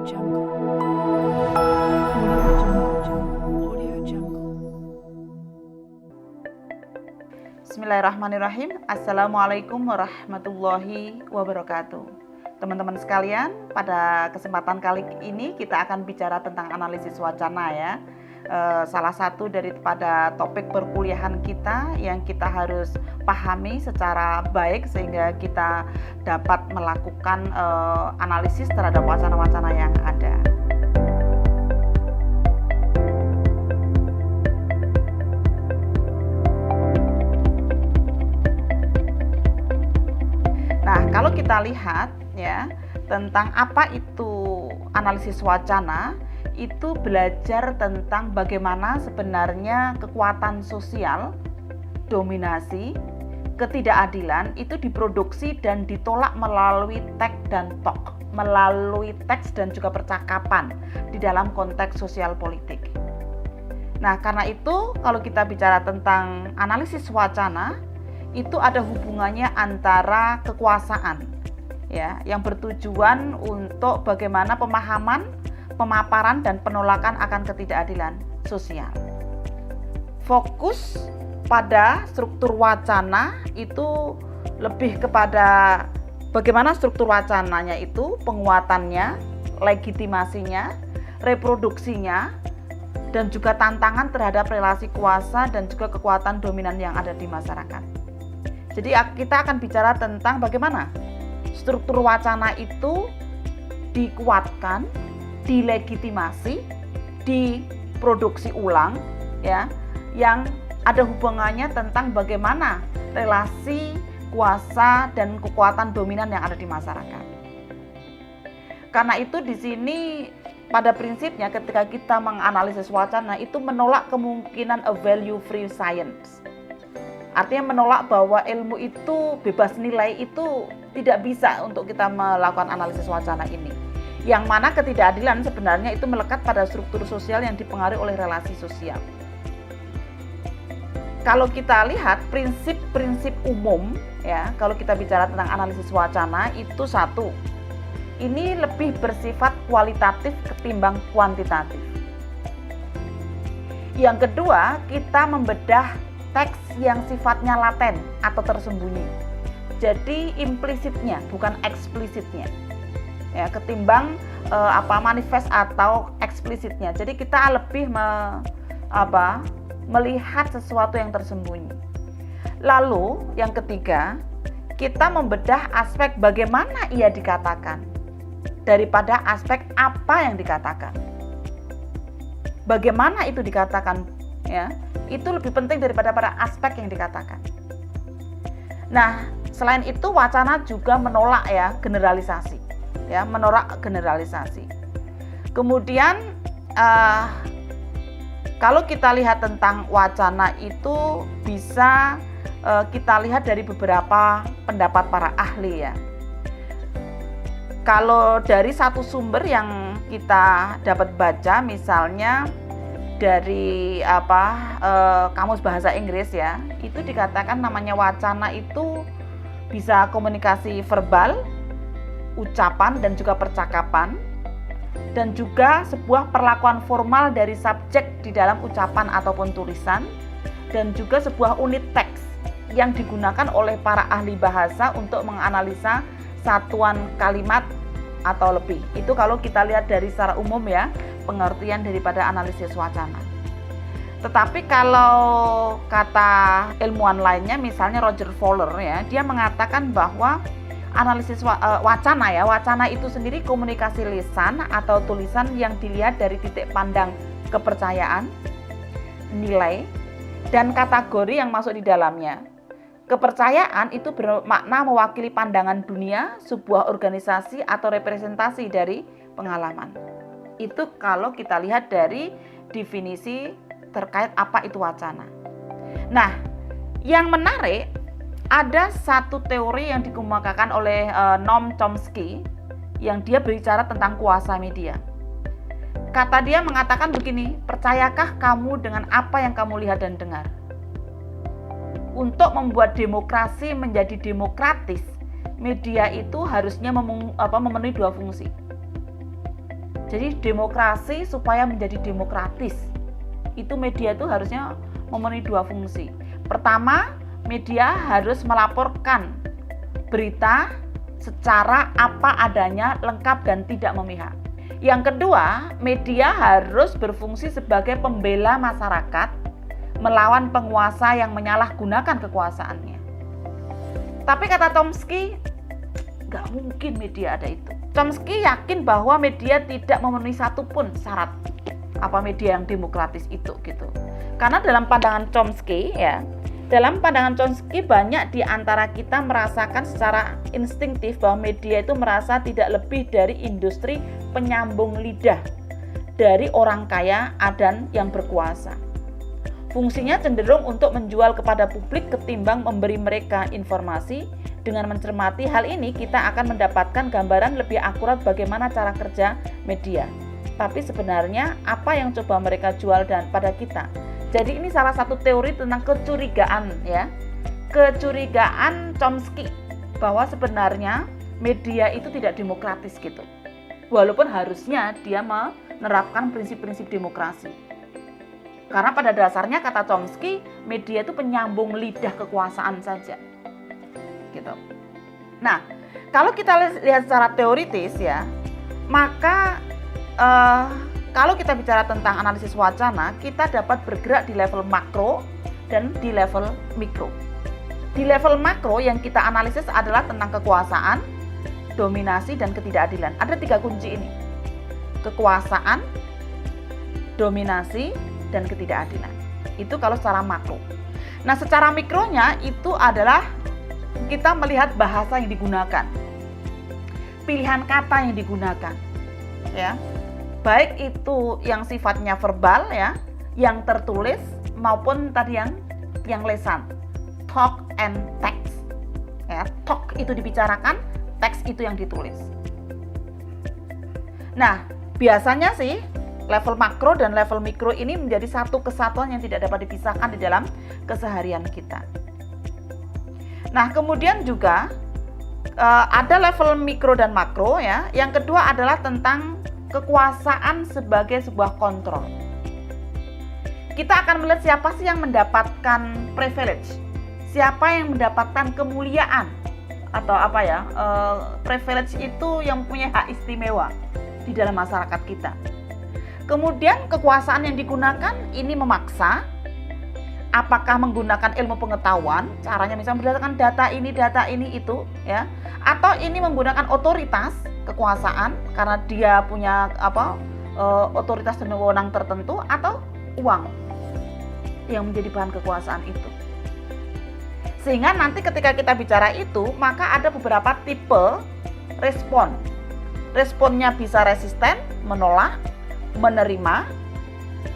Bismillahirrahmanirrahim. Assalamualaikum warahmatullahi wabarakatuh. Teman-teman sekalian, pada kesempatan kali ini kita akan bicara tentang analisis wacana ya. Salah satu daripada topik perkuliahan kita yang kita harus pahami secara baik sehingga kita dapat melakukan analisis terhadap wacana-wacana yang ada. Nah, kalau kita lihat ya tentang apa itu analisis wacana, itu belajar tentang bagaimana sebenarnya kekuatan sosial, dominasi, ketidakadilan itu diproduksi dan ditolak melalui teks dan juga percakapan di dalam konteks sosial politik. Nah, karena itu kalau kita bicara tentang analisis wacana, itu ada hubungannya antara kekuasaan ya yang bertujuan untuk bagaimana pemahaman, pemaparan dan penolakan akan ketidakadilan sosial. Fokus pada struktur wacana itu lebih kepada bagaimana struktur wacananya itu, penguatannya, legitimasinya, reproduksinya, dan juga tantangan terhadap relasi kuasa dan juga kekuatan dominan yang ada di masyarakat. Jadi kita akan bicara tentang bagaimana struktur wacana itu dikuatkan, dilegitimasi, diproduksi ulang ya, yang ada hubungannya tentang bagaimana relasi kuasa dan kekuatan dominan yang ada di masyarakat. Karena itu di sini pada prinsipnya ketika kita menganalisis wacana itu menolak kemungkinan a value free science. Artinya menolak bahwa ilmu itu bebas nilai itu tidak bisa untuk kita melakukan analisis wacana ini. Yang mana ketidakadilan sebenarnya itu melekat pada struktur sosial yang dipengaruhi oleh relasi sosial. Kalau kita lihat prinsip-prinsip umum ya, kalau kita bicara tentang analisis wacana itu satu, ini lebih bersifat kualitatif ketimbang kuantitatif. Yang kedua, kita membedah teks yang sifatnya laten atau tersembunyi. Jadi implisitnya bukan eksplisitnya. Ya, ketimbang manifest atau eksplisitnya. Jadi kita lebih melihat sesuatu yang tersembunyi. Lalu yang ketiga, kita membedah aspek bagaimana ia dikatakan daripada aspek apa yang dikatakan. Bagaimana itu dikatakan ya, itu lebih penting daripada pada aspek yang dikatakan. Nah, selain itu wacana juga menolak ya generalisasi. Ya, menolak generalisasi. Kemudian kalau kita lihat tentang wacana itu bisa kita lihat dari beberapa pendapat para ahli ya. Kalau dari satu sumber yang kita dapat baca misalnya dari Kamus Bahasa Inggris ya, itu dikatakan namanya wacana itu bisa komunikasi verbal, ucapan dan juga percakapan, dan juga sebuah perlakuan formal dari subjek di dalam ucapan ataupun tulisan, dan juga sebuah unit teks yang digunakan oleh para ahli bahasa untuk menganalisa satuan kalimat atau lebih. Itu kalau kita lihat dari secara umum ya, pengertian daripada analisis wacana. Tetapi kalau kata ilmuwan lainnya, misalnya Roger Fowler ya, dia mengatakan bahwa analisis wacana itu sendiri komunikasi lisan atau tulisan yang dilihat dari titik pandang kepercayaan, nilai, dan kategori yang masuk di dalamnya. Kepercayaan itu bermakna mewakili pandangan dunia, sebuah organisasi atau representasi dari pengalaman. Itu kalau kita lihat dari definisi terkait apa itu wacana. Nah, yang menarik ada satu teori yang dikemukakan oleh Noam Chomsky yang dia berbicara tentang kuasa media. Kata dia mengatakan begini, percayakah kamu dengan apa yang kamu lihat dan dengar? Untuk membuat demokrasi menjadi demokratis, media itu harusnya memenuhi dua fungsi. Jadi demokrasi supaya menjadi demokratis, itu media itu harusnya memenuhi dua fungsi. Pertama, media harus melaporkan berita secara apa adanya, lengkap dan tidak memihak. Yang kedua, media harus berfungsi sebagai pembela masyarakat melawan penguasa yang menyalahgunakan kekuasaannya. Tapi kata Chomsky, nggak mungkin media ada itu. Chomsky yakin bahwa media tidak memenuhi satupun syarat apa media yang demokratis itu gitu. Karena dalam pandangan Chomsky ya, dalam pandangan Chomsky banyak di antara kita merasakan secara instinktif bahwa media itu merasa tidak lebih dari industri penyambung lidah dari orang kaya dan yang berkuasa. Fungsinya cenderung untuk menjual kepada publik ketimbang memberi mereka informasi. Dengan mencermati hal ini, kita akan mendapatkan gambaran lebih akurat bagaimana cara kerja media. Tapi sebenarnya apa yang coba mereka jual dan pada kita. Jadi ini salah satu teori tentang kecurigaan ya. Kecurigaan Chomsky bahwa sebenarnya media itu tidak demokratis gitu. Walaupun harusnya dia menerapkan prinsip-prinsip demokrasi. Karena pada dasarnya kata Chomsky, media itu penyambung lidah kekuasaan saja. Gitu. Nah, kalau kita lihat secara teoritis ya, maka kalau kita bicara tentang analisis wacana, kita dapat bergerak di level makro dan di level mikro. Di level makro yang kita analisis adalah tentang kekuasaan, dominasi, dan ketidakadilan. Ada 3 kunci ini. Kekuasaan, dominasi, dan ketidakadilan. Itu kalau secara makro. Nah, secara mikronya itu adalah kita melihat bahasa yang digunakan, pilihan kata yang digunakan, ya, baik itu yang sifatnya verbal, ya, yang tertulis maupun tadi yang lesan, talk and text, ya, talk itu dibicarakan, teks itu yang ditulis. Nah, biasanya sih level makro dan level mikro ini menjadi satu kesatuan yang tidak dapat dipisahkan di dalam keseharian kita. Nah, kemudian juga ada level mikro dan makro ya. Yang kedua adalah tentang kekuasaan sebagai sebuah kontrol. Kita akan melihat siapa sih yang mendapatkan privilege, siapa yang mendapatkan kemuliaan atau apa ya, privilege itu yang punya hak istimewa di dalam masyarakat kita. Kemudian kekuasaan yang digunakan ini memaksa. Apakah menggunakan ilmu pengetahuan, caranya misalnya berdasarkan data ini itu ya, atau ini menggunakan otoritas kekuasaan karena dia punya otoritas dan wewenang tertentu, atau uang yang menjadi bahan kekuasaan itu. Sehingga nanti ketika kita bicara itu, maka ada beberapa tipe respon. Responnya bisa resisten, menolak, menerima,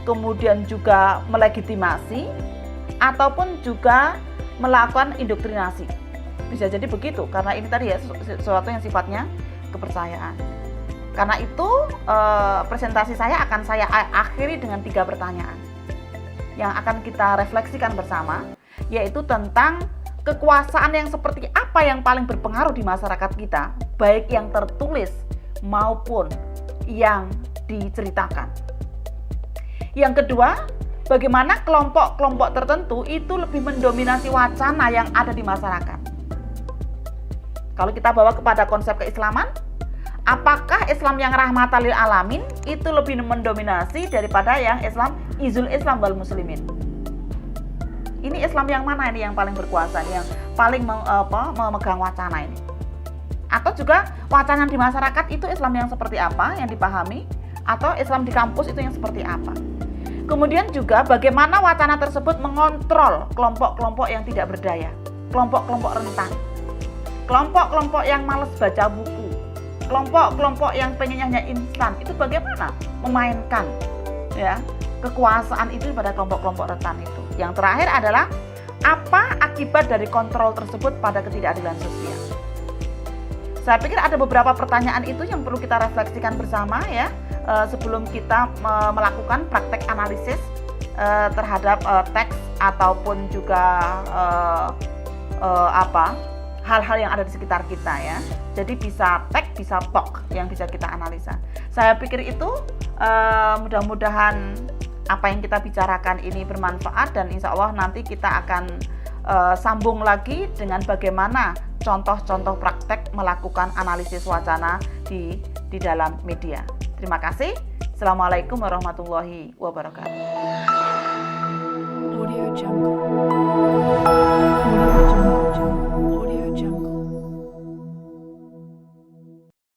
kemudian juga melegitimasi, ataupun juga melakukan indoktrinasi. Bisa jadi begitu, karena ini tadi ya sesuatu yang sifatnya kepercayaan. Karena itu presentasi saya akan saya akhiri dengan 3 pertanyaan yang akan kita refleksikan bersama, yaitu tentang kekuasaan yang seperti apa yang paling berpengaruh di masyarakat kita, baik yang tertulis maupun yang diceritakan. Yang kedua, bagaimana kelompok-kelompok tertentu itu lebih mendominasi wacana yang ada di masyarakat. Kalau kita bawa kepada konsep keislaman, apakah Islam yang rahmatan lil alamin itu lebih mendominasi daripada yang Islam izul Islam wal muslimin? Ini Islam yang mana ini yang paling berkuasa, yang paling memegang wacana ini? Atau juga wacana di masyarakat itu Islam yang seperti apa yang dipahami, atau Islam di kampus itu yang seperti apa? Kemudian juga bagaimana wacana tersebut mengontrol kelompok-kelompok yang tidak berdaya, kelompok-kelompok rentan, kelompok-kelompok yang malas baca buku, kelompok-kelompok yang pengennya hanya instan, itu bagaimana memainkan ya kekuasaan itu pada kelompok-kelompok rentan itu. Yang terakhir adalah apa akibat dari kontrol tersebut pada ketidakadilan sosial. Saya pikir ada beberapa pertanyaan itu yang perlu kita refleksikan bersama ya. Sebelum kita melakukan praktek analisis terhadap teks ataupun juga hal-hal yang ada di sekitar kita ya. Jadi bisa tek, bisa tok yang bisa kita analisa. Saya pikir itu mudah-mudahan apa yang kita bicarakan ini bermanfaat, dan insya Allah nanti kita akan sambung lagi dengan bagaimana contoh-contoh praktek melakukan analisis wacana di dalam media. Terima kasih. Assalamualaikum warahmatullahi wabarakatuh. Audio Jungle.